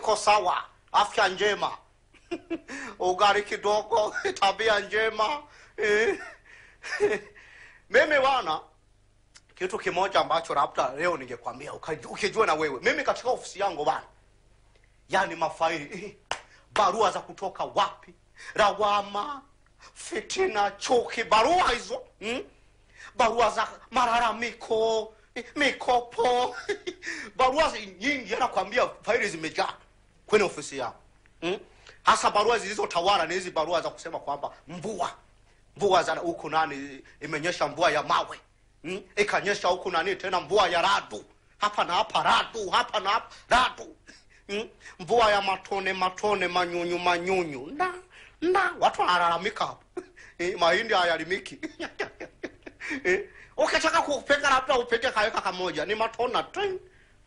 yuko sawa, afya njema. Ugali kidogo, tabia njema. Mimi wana kitu kimoja ambacho labda leo ningekwambia ukijua na wewe. Mimi katika ofisi yangu bana, yani mafaili, barua za kutoka wapi, lawama, fitina, chuki, barua hizo, barua za malalamiko, mikopo, barua nyingi, anakuambia faili zimejaa kwenye ofisi yangu. Hasa barua zilizotawala ni hizi barua za kusema kwamba mvua za huku nani imenyesha, mvua ya mawe, ikanyesha huku nani tena mvua ya radu, hapa na hapa radu, hapa na hapa radu, mvua ya matone manyunyu na watu wanalalamika hapo. Mahindi hayalimiki. Ukitaka kupeka labda upeke kaweka kamoja, ni matona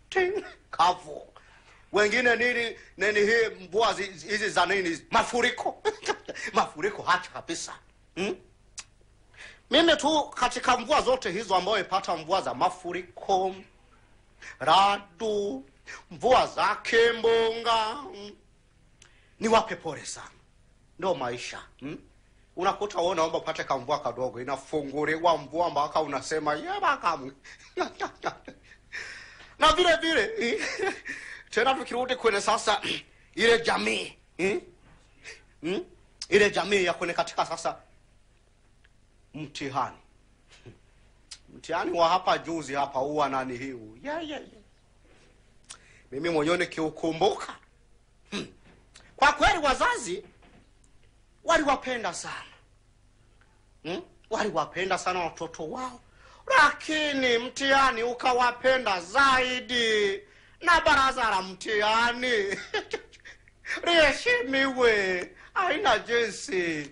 ting kavu. Wengine nini hii mvua hizi za nini, mafuriko. Mafuriko hacha kabisa. Mimi tu katika mvua zote hizo ambayo ipata, mvua za mafuriko, radu, mvua za kimbunga, niwape pole sana. Ndio maisha. Unakuta wewe unaomba upate kamvua kadogo, inafunguliwa mvua mpaka unasema yeba kamu. Na vile vile tena tukirudi kwenye sasa ile jamii, ile jamii ya kwenye katika sasa mtihani. Mtihani wa hapa juzi hapa huwa nani hiu. Mimi mwenyewe nikiukumbuka, kwa kweli wazazi waliwapenda sana. Waliwapenda sana watoto wao, lakini mtihani ukawapenda zaidi. Na baraza la mtihani liheshimiwe, haina jinsi.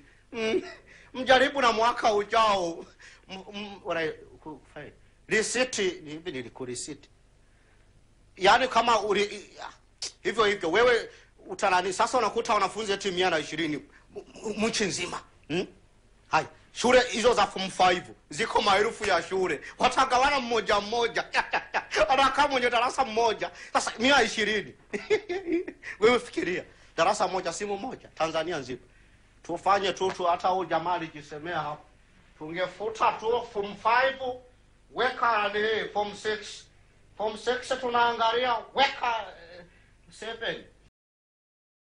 Mjaribu na mwaka ujao risiti hivi nilikurisiti. Yani kama hivyo wewe utanani sasa, unakuta wanafunzi eti 120 mchi nzima. Hai, shule hizo za form 5 ziko maelfu ya shule, watagawana mmoja anakaa mwenye darasa mmoja. Sasa 120. Wewe fikiria, darasa moja, simu moja Tanzania nzima. Tufanye tu hata huyu jamaa likisemea hapo, tungefuta tu form 5, weka ni form 6. Form 6 tunaangalia, weka 7.